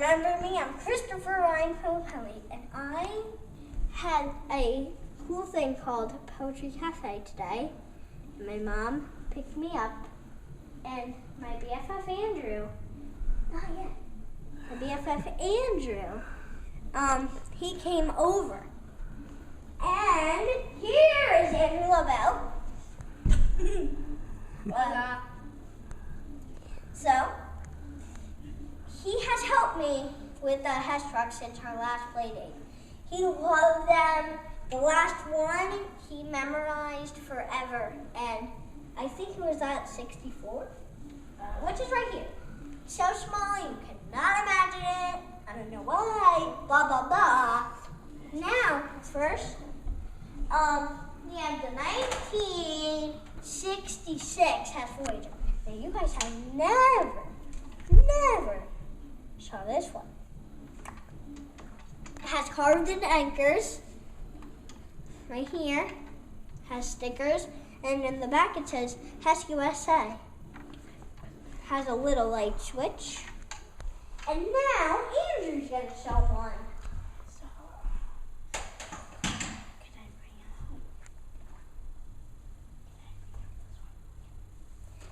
remember me, I'm Christopher Ryan Pelli, and I had a cool thing called Poetry Cafe today. And my mom picked me up, and my BFF Andrew, not yet, my BFF Andrew, he came over. And here is Andrew LaBelle. So, he has helped me with the Hess truck since our last play date. He loved them. The last one he memorized forever, and I think it was at 64, which is right here. So small you cannot imagine it. I don't know why. Blah blah blah. Now, first, we have the 1966 Hess Voyager. Now you guys have never saw this one. It has carved-in anchors right here, has stickers, and in the back it says Hess USA. Has a little light switch. And now Andrew's gonna show one.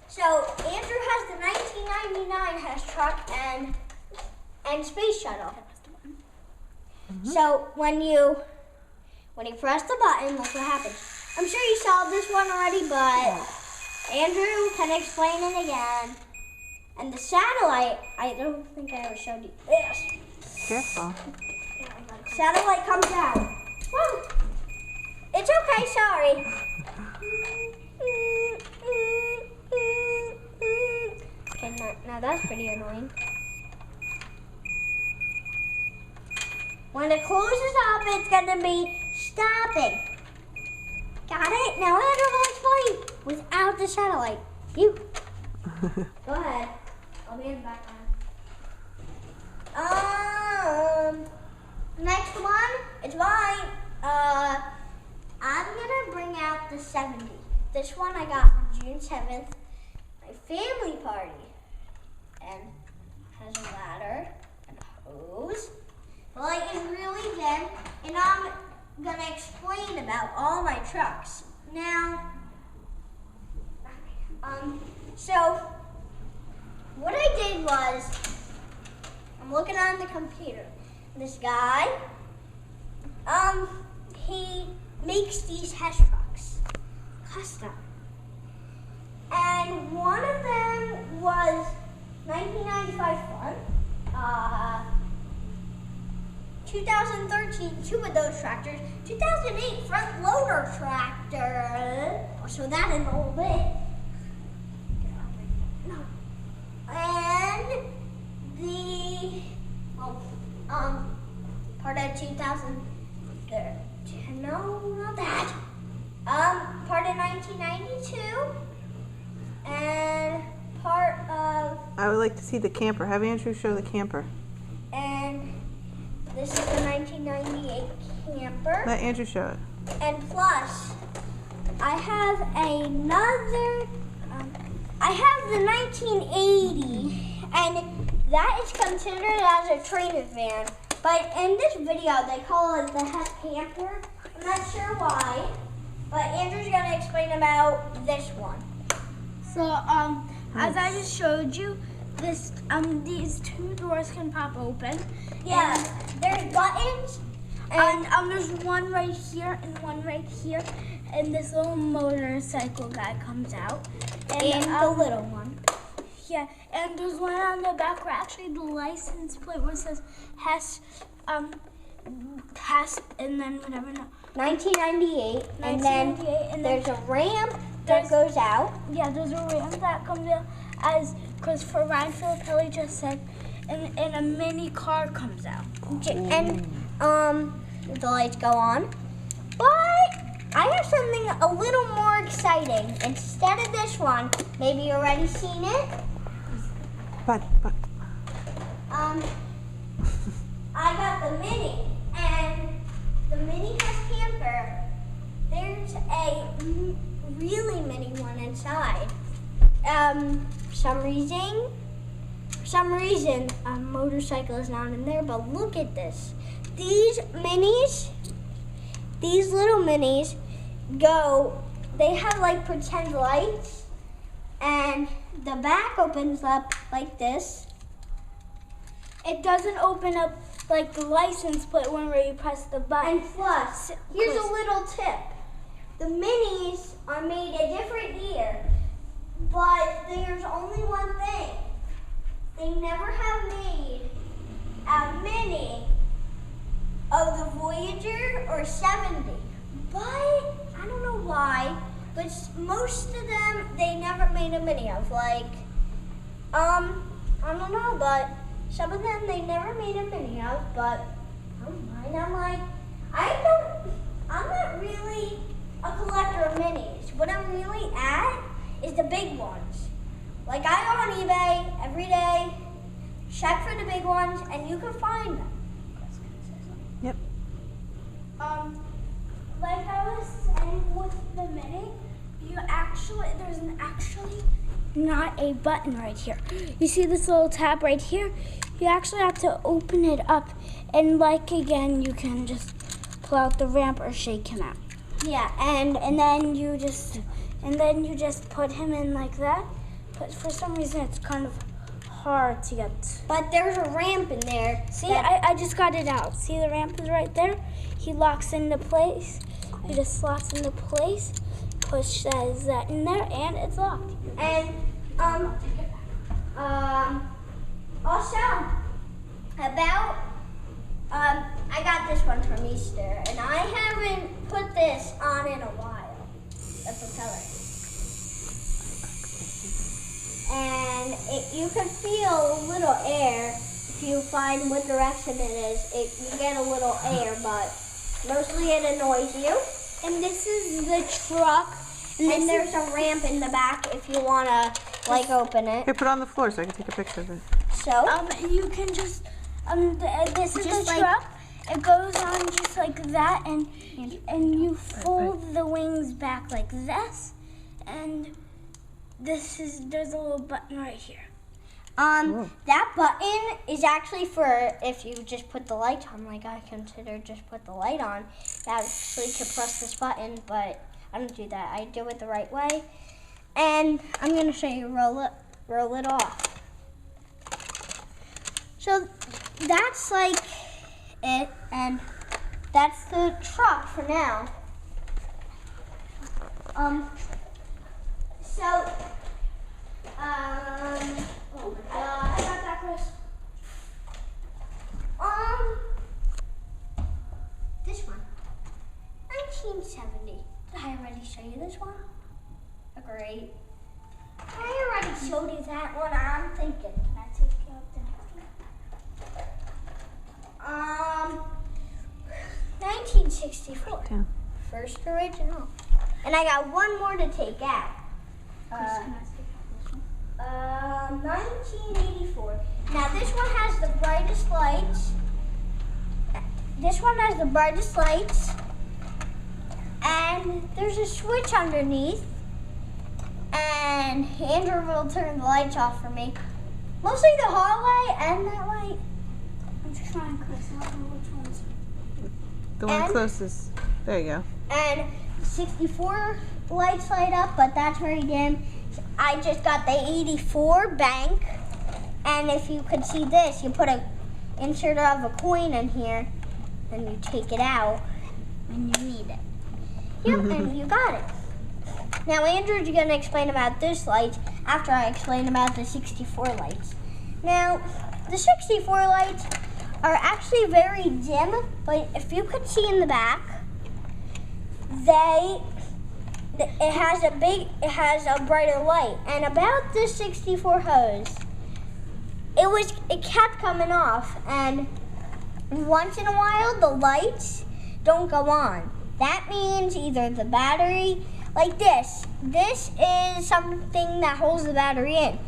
So Andrew has the 1999 Hess truck and space shuttle. So when you press the button, look what happens. I'm sure you saw this one already, but Andrew can explain it again. And the satellite, I don't think I ever showed you this. Careful. Satellite comes out. Woo. It's okay, sorry. Okay, now that's pretty annoying. When it closes up, it's gonna be stopping. Got it? Now Andrew will explain without the satellite. You. Go ahead. I'll be in the background. Next one, it's mine. I'm gonna bring out the 70. This one I got on June 7th. My family party. And has a ladder and a hose. The light is really dim, and I'm gonna explain about all my trucks. Now, so what I did was, I'm looking on the computer. This guy, he makes these Hess trucks, custom. And one of them was 1995 Fun. 2013, two of those tractors. 2008 front loader tractor. I'll show that in a little bit. No. And the part of 2013. No, not that. Part of 1992. And part of. I would like to see the camper. Have Andrew show the camper. And this is the 1998 camper. Let Andrew show it. And plus, I have another, I have the 1980, and that is considered as a trailer van. But in this video, they call it the Hess camper. I'm not sure why, but Andrew's gonna explain about this one. So, as I just showed you, this these two doors can pop open. Yeah, there's buttons, And there's one right here and one right here, and this little motorcycle guy comes out. and the little one. Yeah, and there's one on the back where actually the license plate where it says Hess, Hess, and then whatever. No. 1998, and then 1998, and there's a ramp that goes out. Yeah, there's a ramp that comes out, as Christopher Ryan Pelli just said, and a mini car comes out. And the lights go on. But I have something a little more exciting. Instead of this one, maybe you've already seen it. But. I got the mini, and the mini Hess camper. There's a really mini one inside. For some some reason, a motorcycle is not in there, but look at this. These minis, these little minis they have like pretend lights, and the back opens up like this. It doesn't open up like the license plate one where you press the button. And plus, here's a little tip. The minis are made a different year, but there's only one thing. They never have made a mini of the Voyager or 70. But, I don't know why, but most of them, they never made a mini of. Like, I don't know, but some of them they never made a mini of, but I don't mind. I'm not really a collector of minis. What I'm really at is the big ones. Like, I go on eBay every day, check for the big ones, and you can find them. Yep. Like I was saying with the mini, there's actually not a button right here. You see this little tab right here? You actually have to open it up, and like again, you can just pull out the ramp or shake him out. Yeah, And then you just put him in like that. But for some reason, it's kind of hard to get. but there's a ramp in there. See, I just got it out. See, the ramp is right there. He locks into place. He just slots into place. Push that in there, and it's locked. And also about I got this one from Easter, and I haven't put this on in a while. The propeller. And you can feel a little air if you find what direction it is. You get a little air, but mostly it annoys you. And this is the truck. And there's a ramp in the back if you want to, like, open it. Here, put it on the floor so I can take a picture of it. So, You can just this is Just the like- truck. It goes on just like that, and you fold the wings back like this, and there's a little button right here. that button is actually for if you just put the light on, like I consider just put the light on. That actually could press this button, but I don't do that. I do it the right way. And I'm going to show you roll it off. So that's like it, and that's the truck for now. Oh my God. I got that, Chris. This one. 1970. Did I already show you this one? Great. I already showed you that one. I'm thinking. Can I take you up the next one? 1964. Down. First original. And I got one more to take out. Chris, can I take out this one? 1984. Now this one has the brightest lights. This one has the brightest lights. And there's a switch underneath. And Andrew will turn the lights off for me. Mostly the hallway and that light. I'm trying, Chris. I don't know which one's. The one And- closest. There you go. And 64 lights light up, but that's very dim. I just got the 84 bank. And if you could see this, you put a insert of a coin in here, and you take it out when you need it. Yep, and you got it. Now Andrew's going to explain about this light after I explain about the 64 lights. Now, the 64 lights are actually very dim, but if you could see in the back, it has a brighter light. And about this 64 hose, it kept coming off, and once in a while the lights don't go on. That means either the battery, like this is something that holds the battery in.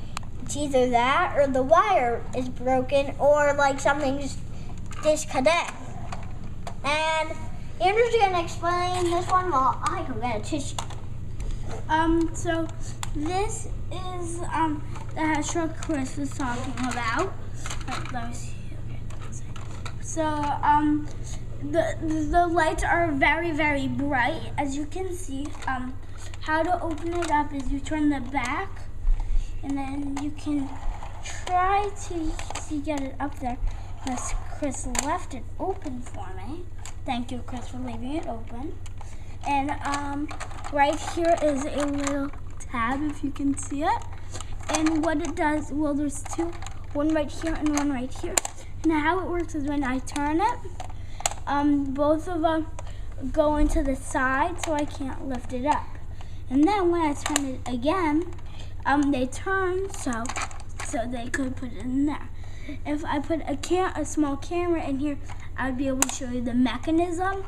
It's either that or the wire is broken or like something's disconnect. And Andrew's gonna explain this one while I go get a tissue. So this is the Hess truck Chris was talking about. Let me see. Okay. So the lights are very, very bright, as you can see. How to open it up is you turn the back, and then you can try to get it up there. Unless Chris left it open for me. Thank you, Chris, for leaving it open. And right here is a little tab, if you can see it. And what it does, well, there's two, one right here and one right here. And how it works is when I turn it, both of them go into the side, so I can't lift it up. And then when I turn it again, they turn so they could put it in there. If I put a small camera in here, I would be able to show you the mechanism.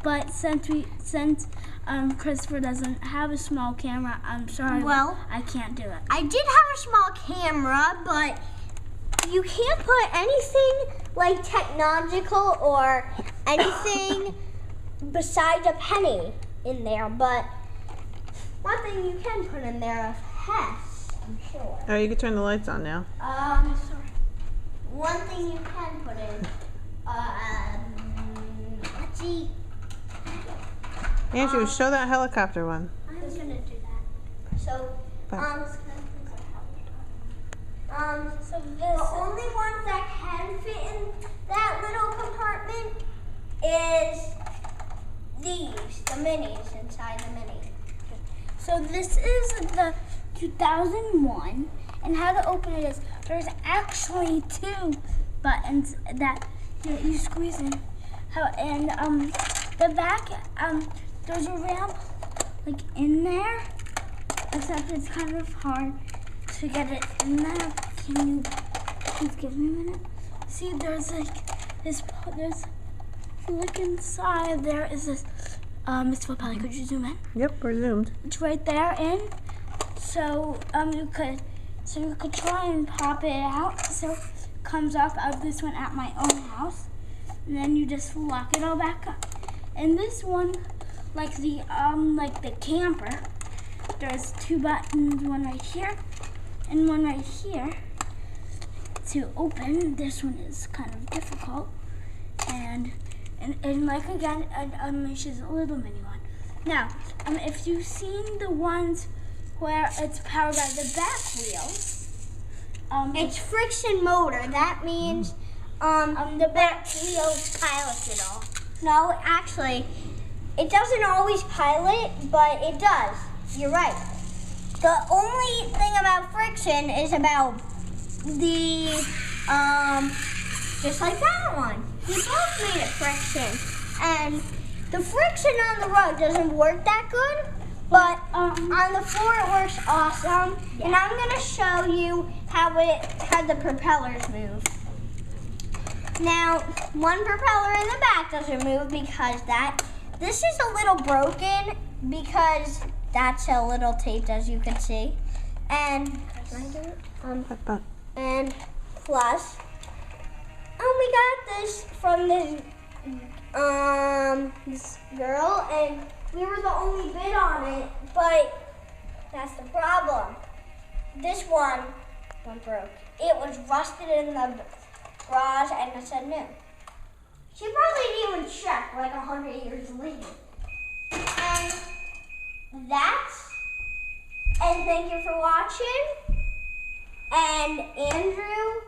But since Christopher doesn't have a small camera, I'm sorry, Well, I can't do it. I did have a small camera, but you can't put anything like technological or anything besides a penny in there. But one thing you can put in there is Hess, I'm sure. Oh, you can turn the lights on now. Sorry. One thing you can put in, let's see. Andrew, show that helicopter one. I was gonna do that. So, So the only ones that can fit in that little compartment is these, the minis inside the mini. So this is the 2001, and how to open it is there's actually two buttons that you squeeze in. The back there's a ramp like in there, except it's kind of hard to get it in there. Can you please give me a minute? See, there's like this. Look inside. There is this. Mr. Papali, could you zoom in? Yep, we're zoomed. It's right there in. So you could try and pop it out. So it comes off of this one at my own house, and then you just lock it all back up. And this one, like the camper, there's two buttons, one right here and one right here to open. This one is kind of difficult, and like again, she's a little mini one. Now, if you've seen the ones where it's powered by the back wheels, It's friction motor. That means the back wheels pilots it all. No, actually, it doesn't always pilot, but it does. You're right. The only thing about friction is about the just like that one. We both made it friction, and the friction on the road doesn't work that good, but on the floor it works awesome. Yeah. And I'm gonna show you how the propellers move. Now, one propeller in the back doesn't move because this is a little broken because that's a little taped, as you can see. And and plus, we got this from this girl, and we were the only bid on it, but that's the problem. This one broke. It was rusted in the garage, and it said new. She probably didn't even check like 100 years later. And thank you for watching. And Andrew,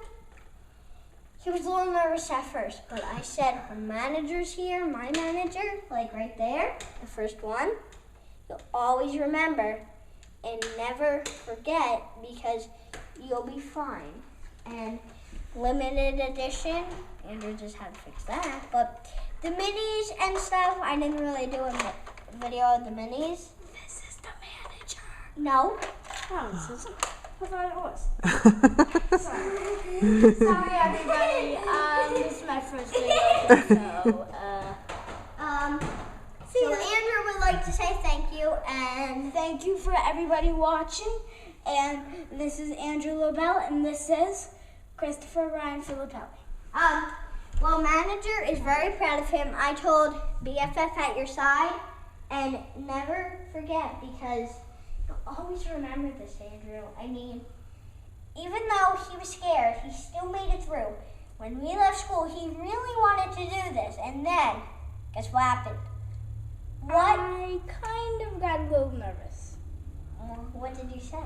he was a little nervous at first, but I said, when manager's here, my manager, like right there, the first one, you'll always remember and never forget, because you'll be fine. And limited edition, Andrew just had to fix that, but the minis and stuff, I didn't really do a video of the minis. This is the manager. No. Oh, this isn't. I thought it was. Sorry everybody. This is my first video, So Andrew would like to say thank you, and thank you for everybody watching. And this is Andrew Lobel, and this is Christopher Ryan Filippelli. Well, manager is very proud of him. I told BFF at your side, and never forget, because you'll always remember this, Andrew. I mean, even though he was scared, he still made it through. When we left school, he really wanted to do this. And then, guess what happened? What? I kind of got a little nervous. What did you say?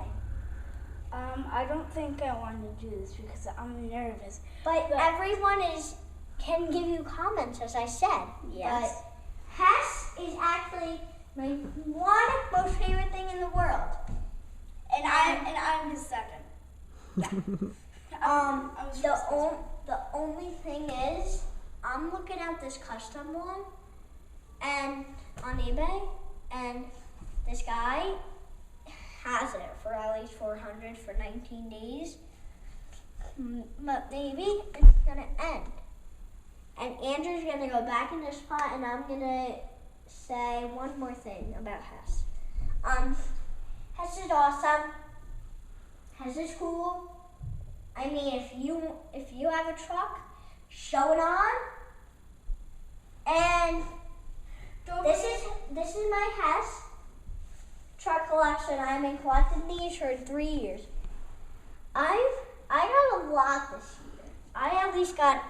I don't think I wanted to do this because I'm nervous. But everyone can give you comments, as I said. Yes. But Hess is actually my one most favorite thing in the world. And I'm his second. The only thing is, I'm looking at this custom one, and on eBay, and this guy has it for at least $400 for 19 days. But maybe it's gonna end. And Andrew's gonna go back in the spot, and I'm gonna say one more thing about Hess. Hess is awesome. Hess is cool. I mean, if you have a truck, show it on. And this is my Hess truck collection. I've been collecting these for 3 years. I got a lot this year. I at least got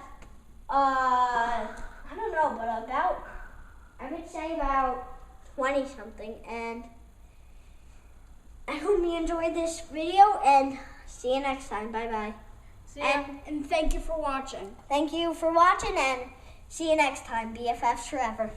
I don't know, but I would say about 20 something. And I hope you enjoyed this video, and see you next time. Bye bye. And thank you for watching. Thank you for watching, and see you next time. BFFs forever.